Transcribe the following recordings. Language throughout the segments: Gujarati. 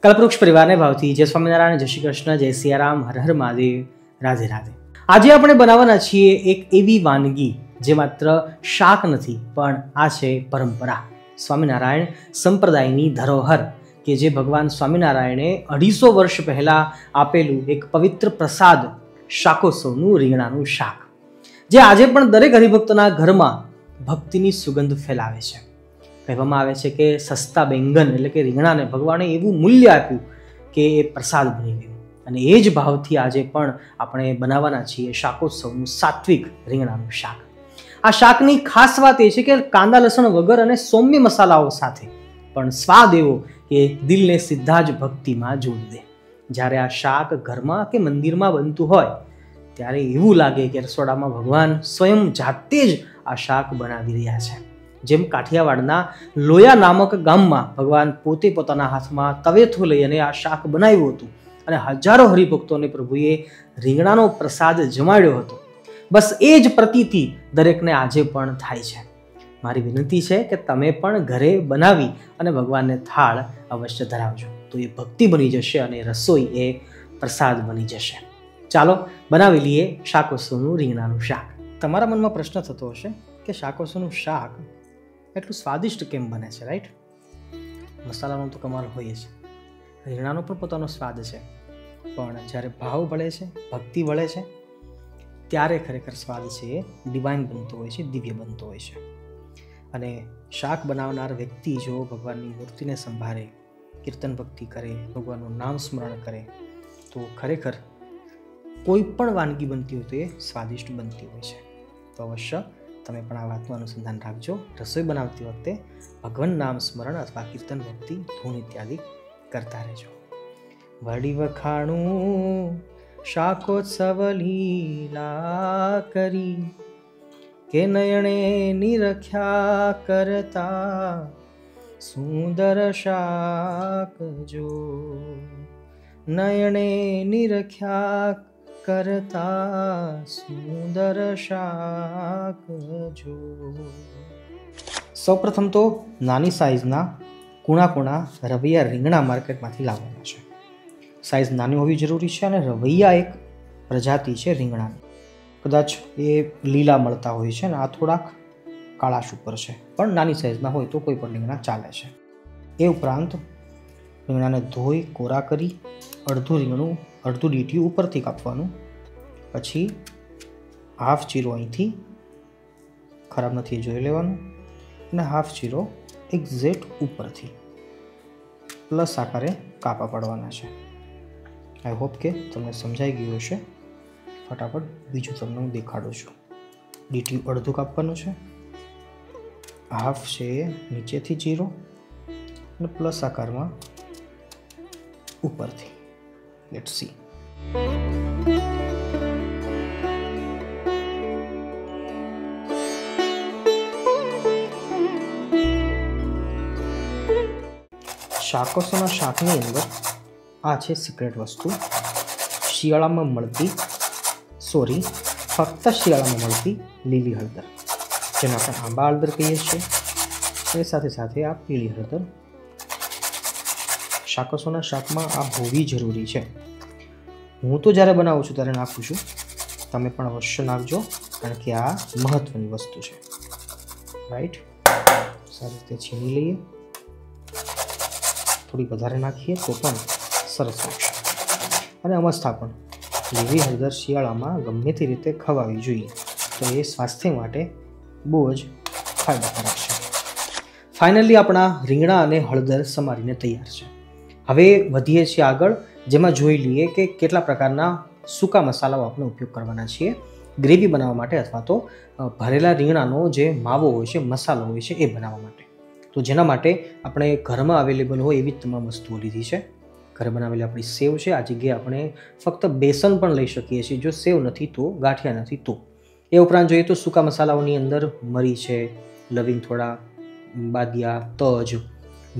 કલ્પવૃક્ષ પરિવારને ભાવથી જય સ્વામિનારાયણ, જય શ્રી કૃષ્ણ, જય સિયારામ, હર હર મહાદેવ, રાધે રાધે. આજે આપણે બનાવવાના છીએ એક એવી વાનગી જે માત્ર શાક નથી, પણ આ છે પરંપરા, સ્વામિનારાયણ સંપ્રદાયની ધરોહર, કે જે ભગવાન સ્વામિનારાયણે 250 વર્ષ પહેલા આપેલું એક પવિત્ર પ્રસાદ, શાકોત્સવનું રીંગણાનું શાક, જે આજે પણ દરેક હરિભક્તના ઘરમાં ભક્તિની સુગંધ ફેલાવે છે. કહેવામાં આવે છે કે સસ્તા બેંગન એટલે કે રીંગણાને ભગવાને એવું મૂલ્ય આપ્યું કે એ પ્રસાદ બની ગયું. અને એ જ ભાવથી આજે પણ આપણે બનાવવાના છીએ શાકોત્સવનું સાત્વિક રીંગણાનું શાક. આ શાકની ખાસ વાત એ છે કે કાંદા લસણ વગર અને સૌમ્ય મસાલાઓ સાથે, પણ સ્વાદ એવો કે દિલને સીધા જ ભક્તિમાં જોડી દે. જ્યારે આ શાક ઘરમાં કે મંદિરમાં બનતું હોય ત્યારે એવું લાગે કે રસોડામાં ભગવાન સ્વયં જાતે જ આ શાક બનાવી રહ્યા છે. જેમ કાઠિયાવાડના લોયા નામક ગામમાં ભગવાન પોતે પોતાના હાથમાં તવેથો લઈ અને આ શાક બનાવ્યું હતું અને હજારો હરિભક્તોને પ્રભુએ રીંગણાનો પ્રસાદ જમાડ્યો હતો. બસ એ જ પ્રતીતિ દરેકને આજે પણ થાય છે. મારી વિનંતી છે કે તમે પણ ઘરે બનાવી અને ભગવાનને થાળ અવશ્ય ધરાવજો, તો એ ભક્તિ બની જશે અને રસોઈ એ પ્રસાદ બની જશે. ચાલો બનાવી લઈએ શાકોત્સવનું રીંગણાનું શાક. તમારા મનમાં પ્રશ્ન થતો હશે કે શાકોત્સવનું શાક એટલું સ્વાદિષ્ટ કેમ બને છે, રાઈટ? મસાલાનો તો કમાલ હોય છે, રીંગણાનો પણ પોતાનો સ્વાદ છે, પણ જ્યારે ભાવ વળે છે, ભક્તિ વળે છે, ત્યારે ખરેખર સ્વાદ છે એ ડિવાઇન બનતો હોય છે, દિવ્ય બનતો હોય છે. અને શાક બનાવનાર વ્યક્તિ જો ભગવાનની મૂર્તિને સંભાળે, કીર્તન ભક્તિ કરે, ભગવાનનું નામ સ્મરણ કરે, તો ખરેખર કોઈ પણ વાનગી બનતી હોય તો એ સ્વાદિષ્ટ બનતી હોય છે. તો અવશ્ય તમે પણ આ વાતનું અનુસંધાન રાખજો. રસોઈ બનાવતી વખતે ભગવાન નામ સ્મરણ અથવા કીર્તન ભક્તિ, ધૂન ઇત્યાદિ કરતા રહેજો. વળી વખાણું શાકોત્સવ લીલા કરી, કે નયણે નિરખ્યા કરતા સુંદર શાક જો, નયણે નિરખ્યા કરતા સુંદર શાક જો. સૌપ્રથમ તો નાની સાઈઝના કૂણા રવૈયા રીંગણા માર્કેટમાંથી લાવવાના છે. સાઈઝ નાની હોવી જરૂરી છે અને રવૈયા એક પ્રજાતિ છે રીંગણાની. કદાચ એ લીલા મળતા હોય છે ને આ થોડાક કાળાશ ઉપર છે, પણ નાની સાઈઝના હોય તો કોઈ પણ રીંગણા ચાલે છે. એ ઉપરાંત રીંગણાને ધોઈ કોરા કરી અડધું ડીટીયું ઉપરથી કાપવાનું, પછી હાફ ચીરો અહીંથી, ખરાબ નથી જોઈ લેવાનું, અને હાફ ચીરો એક્ઝેક્ટ ઉપરથી પ્લસ આકારે કાપા પાડવાના છે. આઈ હોપ કે તમને સમજાઈ ગયું હશે. ફટાફટ બીજું તમને હું દેખાડું છું. ડીટીયું અડધું કાપવાનું છે, હાફ છે નીચેથી ચીરો અને પ્લસ આકારમાં ઉપરથી. Let's see. શાકોત્સવના શાકની અંદર આ છે સિક્રેટ વસ્તુ. શિયાળામાં મળતી, ફક્ત શિયાળામાં મળતી લીલી હળદર, જેને આપણે આંબા હળદર કહીએ છીએ, એ સાથે સાથે આ પીળી હળદર. શાકોત્સવના શાકમાં આ હોવી જરૂરી છે. હું તો જ્યારે બનાવું છું ત્યારે નાખું છું, તમે પણ અવશ્ય નાખજો, કારણ કે આ મહત્વની વસ્તુ છે, રાઈટ? સારી રીતે છીણી લઈએ, થોડી વધારે નાખીએ તો પણ સરસ લાગશે. અને અમસ્તા પણ લીલી હળદર શિયાળામાં ગમે તે રીતે ખવાવી જોઈએ, તો એ સ્વાસ્થ્ય માટે બહુ જ ફાયદાકારક છે. ફાઇનલી આપણા રીંગણા અને હળદર સમારીને તૈયાર છે. હવે વધીએ છીએ આગળ, જેમાં જોઈ લઈએ કે કેટલા પ્રકારના સૂકા મસાલાઓ આપણે ઉપયોગ કરવાના છીએ ગ્રેવી બનાવવા માટે, અથવા તો ભરેલા રીંગણાનો જે માવો હોય છે, મસાલો હોય છે, એ બનાવવા માટે. તો જેના માટે આપણે ઘરમાં અવેલેબલ હોય એવી તમામ વસ્તુઓ લીધી છે. ઘરે બનાવેલી આપણી સેવ છે. આ જગ્યાએ આપણે ફક્ત બેસન પણ લઈ શકીએ છીએ, જો સેવ નથી તો, ગાંઠિયા નથી તો. એ ઉપરાંત જોઈએ તો સૂકા મસાલાઓની અંદર મરી છે, લવિંગ થોડા, બાદિયા, તજ,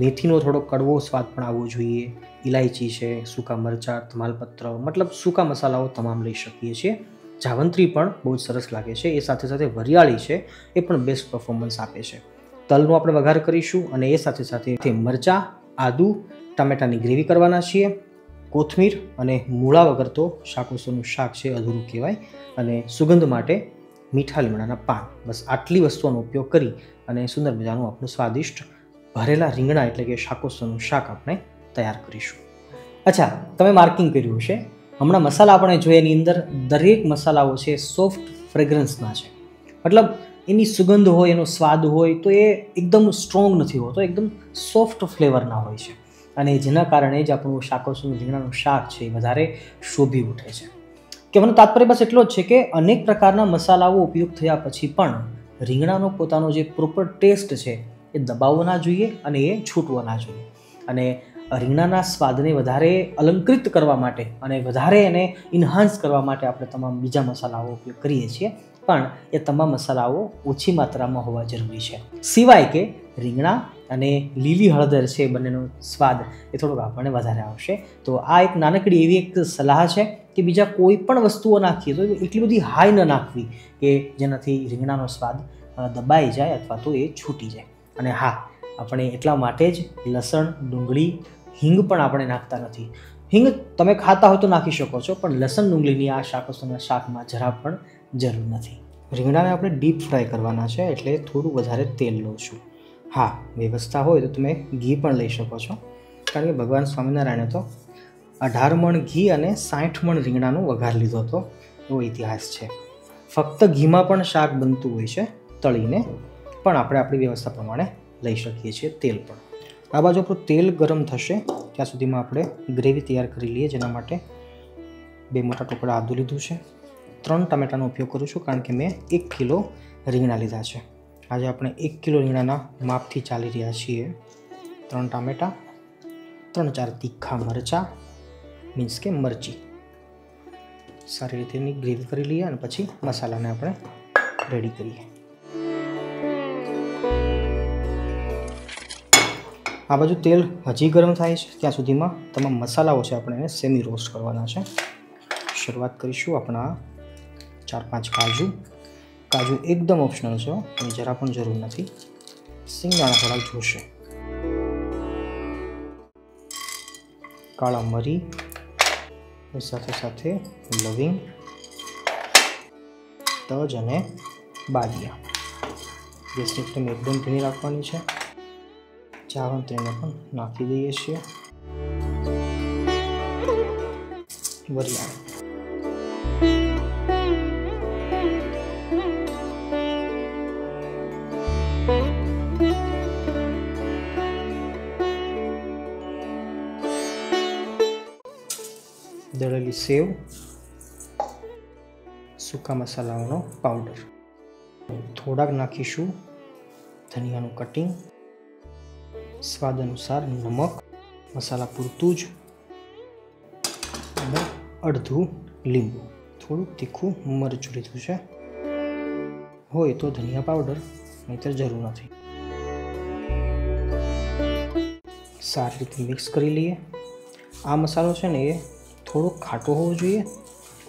મેથીનો થોડો કડવો સ્વાદ પણ આવવો જોઈએ, ઇલાયચી છે, સૂકા મરચાં, તમાલપત્ર, મતલબ સૂકા મસાલાઓ તમામ લઈ શકીએ છીએ. જાવંત્રી પણ બહુ જ સરસ લાગે છે. એ સાથે સાથે વરિયાળી છે, એ પણ બેસ્ટ પરફોર્મન્સ આપે છે. તલનો આપણે વઘાર કરીશું અને એ સાથે સાથે મરચાં, આદુ, ટામેટાની ગ્રેવી કરવાના છીએ. કોથમીર અને મૂળા વગર તો શાકોસોનું શાક છે અધૂરું કહેવાય. અને સુગંધ માટે મીઠા લીમડાના પાન. બસ આટલી વસ્તુઓનો ઉપયોગ કરી અને સુંદર મજાનું આપણું સ્વાદિષ્ટ ભરેલા રીંગણા એટલે કે શાકોસોનું શાક આપણે તૈયાર કરીશું. અચ્છા, તમે માર્કિંગ કર્યું છે. હમણાં મસાલા આપણે જોઈએ એની અંદર દરેક મસાલાઓ છે સોફ્ટ ફ્રેગ્રન્સના છે. મતલબ એની સુગંધ હોય, એનો સ્વાદ હોય તો એ એકદમ સ્ટ્રોંગ નથી હોતો, એકદમ સોફ્ટ ફ્લેવરના હોય છે. અને જેના કારણે જ આપણું શાકોસોનું રીંગણાનું શાક છે એ વધારે શોભી ઉઠે છે. કહેવાનો તાત્પર્ય બસ એટલો જ છે કે અનેક પ્રકારના મસાલાઓ ઉપયોગ થયા પછી પણ રીંગણાનો પોતાનો જે પ્રોપર ટેસ્ટ છે એ દબાવવો ના જોઈએ અને એ છૂટવો ના જોઈએ. અને રીંગણાના સ્વાદને વધારે અલંકૃત કરવા માટે અને વધારે એને ઇન્હાન્સ કરવા માટે આપણે તમામ બીજા મસાલાઓ ઉપયોગ કરીએ છીએ, પણ એ તમામ મસાલાઓ ઓછી માત્રામાં હોવા જરૂરી છે. સિવાય કે રીંગણા અને લીલી હળદર છે બંનેનો સ્વાદ એ થોડોક આપણને વધારે આવશે. તો આ એક નાનકડી એવી એક સલાહ છે કે બીજા કોઈ પણ વસ્તુઓ નાખીએ તો એટલી બધી હાઈ ન નાખવી કે જેનાથી રીંગણાનો સ્વાદ દબાઈ જાય અથવા તો એ છૂટી જાય. અને હા, આપણે એટલા માટે જ લસણ, ડુંગળી, હિંગ પણ આપણે નાખતા નથી. હિંગ તમે ખાતા હોય તો નાખી શકો છો, પણ લસણ ડુંગળીની આ શાકોસોના શાકમાં જરા પણ જરૂર નથી. રીંગણાને આપણે ડીપ ફ્રાય કરવાના છે એટલે થોડું વધારે તેલ લઉં છું. હા, વ્યવસ્થા હોય તો તમે ઘી પણ લઈ શકો છો, કારણ કે ભગવાન સ્વામિનારાયણે તો 18 મણ ઘી અને 60 મણ રીંગણાનો વઘાર લીધો હતો, એવો ઇતિહાસ છે. ફક્ત ઘીમાં પણ શાક બનતું હોય છે તળીને, પણ આપણે આપણી વ્યવસ્થા પ્રમાણે લઈ શકીએ છીએ તેલ પણ. આ બાજુ આપણું તેલ ગરમ થશે ત્યાં સુધીમાં આપણે ગ્રેવી તૈયાર કરી લઈએ. જેના માટે 2 મોટા ટુકડા આદું લીધું છે. 3 ટામેટાનો ઉપયોગ કરું છું કારણ કે મેં 1 કિલો રીંગણા લીધા છે. આજે આપણે 1 કિલો રીંગણાના માપથી ચાલી રહ્યા છીએ. 3 ટામેટા, 3-4 તીખા મરચાં, મીન્સ કે મરચી. સારી રીતે એની ગ્રેવી કરી લઈએ અને પછી મસાલાને આપણે રેડી કરીએ. આ બાજુ તેલ હજી ગરમ થાય છે ત્યાં સુધીમાં તમામ મસાલાઓ છે આપણે એને સેમી રોસ્ટ કરવાના છે. શરૂઆત કરીશું આપણા 4-5 કાજુ એકદમ ઓપ્શનલ છે, એની જરા પણ જરૂર નથી. સિંગદાણા થોડાક જોશે. કાળા મરી, સાથે સાથે લવિંગ, તજ અને બાદિયા. ગેસની ફ્લેમ એકદમ ધીમી રાખવાની છે. જાવંત્રીને પણ નાખી દઈએ છીએ. વરિયાળી, દળેલી સેવ, સૂકા મસાલાઓનો પાવડર, થોડાક નાખીશું ધનિયાનું કટિંગ, સ્વાદ અનુસાર નમક, મસાલા પૂરતું જ, અને અડધું લીંબુ. થોડું તીખું મરચું લીધું છે. હોય તો ધનિયા પાવડર, નહીંતર જરૂર નથી. સારી રીતે મિક્સ કરી લઈએ. આ મસાલો છે ને એ થોડોક ખાટો હોવો જોઈએ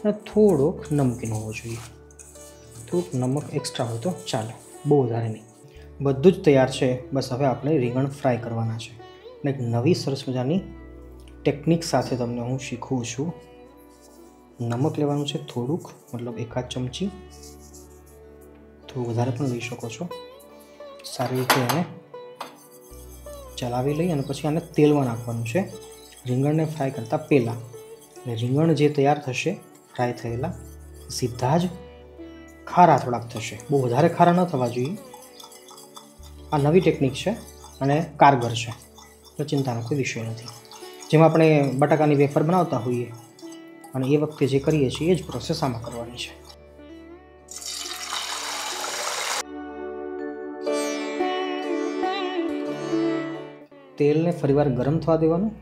અને થોડોક નમકીન હોવો જોઈએ. થોડુંક નમક એક્સ્ટ્રા હોય તો ચાલે, બહુ વધારે નહીં. બધું જ તૈયાર છે. બસ હવે આપણે રીંગણ ફ્રાય કરવાના છે. અને એક નવી સરસ મજાની ટેકનિક સાથે તમને હું શીખવું છું. નમક લેવાનું છે થોડુંક, મતલબ 1 ચમચી, થોડું વધારે પણ લઈ શકો છો. સારી રીતે એને ચલાવી લઈ અને પછી આને તેલમાં નાખવાનું છે રીંગણને ફ્રાય કરતાં પહેલાં. અને રીંગણ જે તૈયાર થશે ફ્રાય થયેલા, સીધા જ ખારા થોડાક થશે. બહુ વધારે ખારા ન થવા જોઈએ. આ નવી ટેકનિક છે અને કારગર છે, તો ચિંતાનો કોઈ વિષય નથી. જેમાં આપણે બટાકાની વેફર બનાવતા હોઈએ અને એ વખતે જે કરીએ છીએ એ જ પ્રોસેસ આમાં કરવાની છે. તેલને ફરીવાર ગરમ થવા દેવાનું,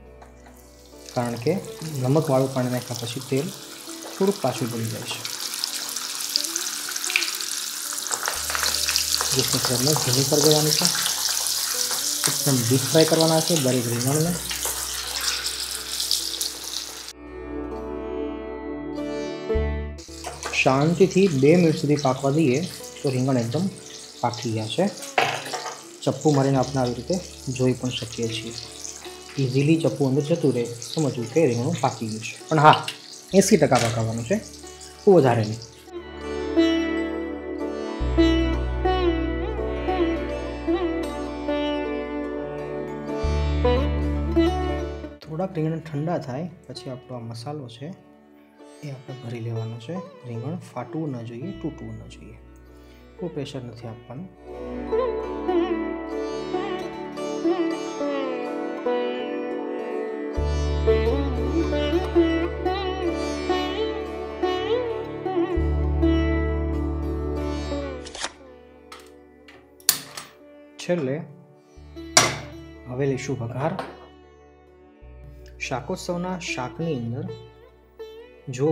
કારણ કે નમકવાળું પાણી નાખ્યા પછી તેલ થોડુંક પાછું બળી જાય છે. ગેસની ફ્લેમને ધીમી કરી દેવાની છે. એકદમ ડીપ ફ્રાય કરવાના છે દરેક રીંગણને. શાંતિથી 2 મિનિટ સુધી પાકવા દઈએ તો રીંગણ એકદમ પાકી ગયા છે. ચપ્પુ મારીને આપણે આવી રીતે જોઈ પણ શકીએ છીએ. ઇઝીલી ચપ્પુ અંદર જતું રહે, સમજવું કે રીંગણું પાકી ગયું છે. પણ હા, 80% પકાવવાનું છે, બહુ વધારે નહીં. થોડાક રીંગણ ઠંડા થાય પછી આપણો આ મસાલો છે એ આપણે ભરી લેવાનો છે. રીંગણ ફાટવું ન જોઈએ, તૂટવું ન જોઈએ, બહુ પ્રેશર નથી આપવાનું. છેલ્લે હવે લઈશું વઘાર. શાકોત્સવના શાકની અંદર જો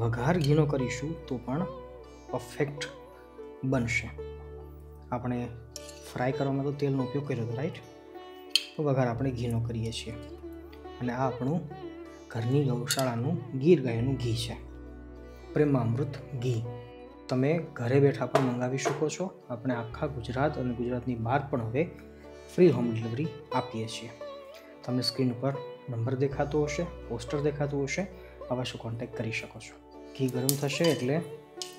વઘાર ઘીનો કરીશું તો પણ પરફેક્ટ બનશે. આપણે ફ્રાય કરવામાં તો તેલનો ઉપયોગ કર્યો હતો, રાઈટ? તો વઘાર આપણે ઘીનો કરીએ છીએ. અને આ આપણું ઘરની ગૌશાળાનું ગીર ગાયનું ઘી છે, પ્રેમામૃત ઘી. તમે ઘરે બેઠા પણ મંગાવી શકો છો. આપણે આખા ગુજરાત અને ગુજરાતની બહાર પણ હવે ફ્રી હોમ ડિલિવરી આપીએ છીએ. તમને સ્ક્રીન ઉપર નંબર દેખાતો હશે, પોસ્ટર દેખાતું હશે, અવશ્ય કોન્ટેક્ટ કરી શકો છો. ઘી ગરમ થશે એટલે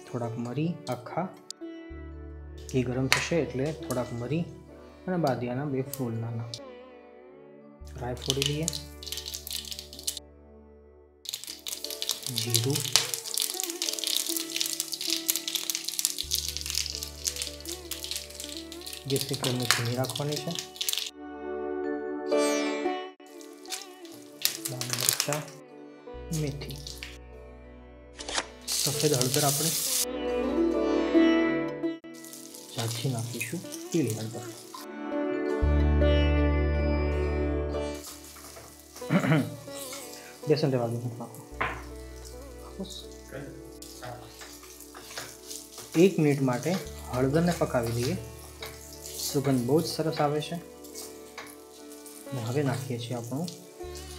થોડાક મરી આખા, ઘી ગરમ થશે એટલે થોડાક મરી અને બાદિયાના 2 ફૂલ નાના. રાઈ ફોડી લઈએ, જીરું, ગેસની ફ્લેમને ધીમી રાખવાની છે. લાલ મરચાં, મેથી, સફેદ હળદર આપણે ઝાંખી નાખીશું, પીળી હળદર. બેસન રહેવા દો, નાખો. 1 મિનિટ માટે હળદરને પકાવી દઈએ. સુગંધ બહુ જ સરસ આવે છે. અને હવે નાખીએ છીએ આપણું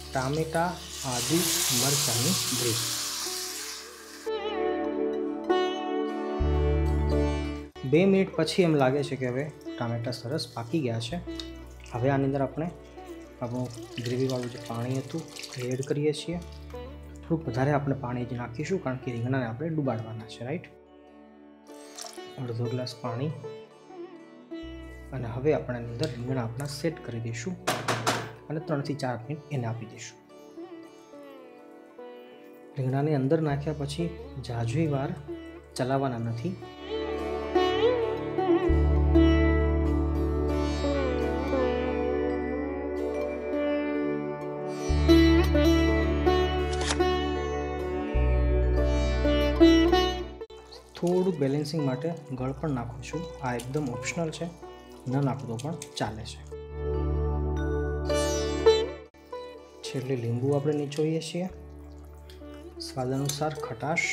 ટામેટા આદુ મરચાંની ગ્રેવી. બે મિનિટ પછી એમ લાગે છે કે હવે ટામેટા સરસ પાકી ગયા છે. હવે આની અંદર આપણે આપણું ગ્રેવીવાળું જે પાણી હતું એ એડ કરીએ છીએ. થોડુંક વધારે આપણે પાણી જ નાખીશું કારણ કે રીંગણાને આપણે ડુબાડવાના છે, રાઈટ? અડધો ગ્લાસ પાણી. અને હવે આપણે અંદર રીંગણા આપણા સેટ કરી દઈશું અને 3 થી 4 મિનિટ એને આપી દઈશું. રીંગણાને અંદર નાખ્યા પછી ઝાઝી વાર ચલાવવાના નથી. થોડુંક બેલેન્સિંગ માટે ગળ પણ નાખું છું. આ એકદમ ઓપ્શનલ છે, ન નાખો તો પણ ચાલે છે. છેલ્લે લીંબુ આપણે નીચોઈએ છીએ, સ્વાદ અનુસાર ખટાશ.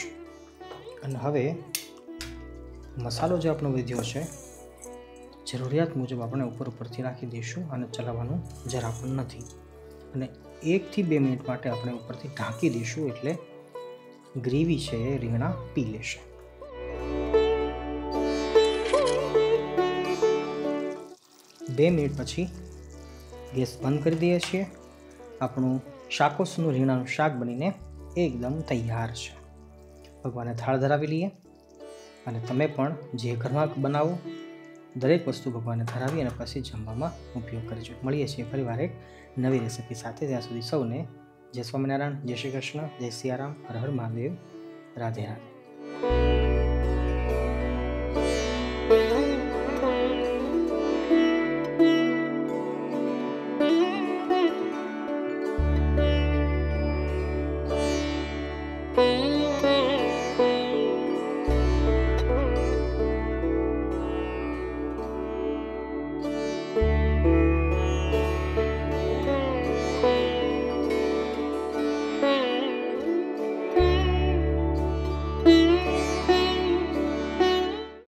અને હવે મસાલો જે આપણો વધ્યો છે જરૂરિયાત મુજબ આપણે ઉપરથી નાખી દઈશું અને ચલાવવાનું જરા પણ નથી. અને 1 થી 2 મિનિટ માટે આપણે ઉપરથી ઢાંકી દઈશું એટલે ગ્રેવી છે એ રીંગણા પી લેશે. બે મિનિટ પછી ગેસ બંધ કરી દઈએ છીએ. આપણું શાકોત્સવનું રીંગણાનું શાક બનીને એકદમ તૈયાર છે. ભગવાનને થાળ ધરાવી લઈએ. અને તમે પણ જે ઘરમાં બનાવો દરેક વસ્તુ ભગવાનને ધરાવી અને પછી જમવામાં ઉપયોગ કરજો. મળીએ છીએ ફરીવાર એક નવી રેસીપી સાથે. ત્યાં સુધી સૌને જય સ્વામિનારાયણ, જય શ્રી કૃષ્ણ, જય સિયારામ, હર હર મહાદેવ, રાધે રાધે.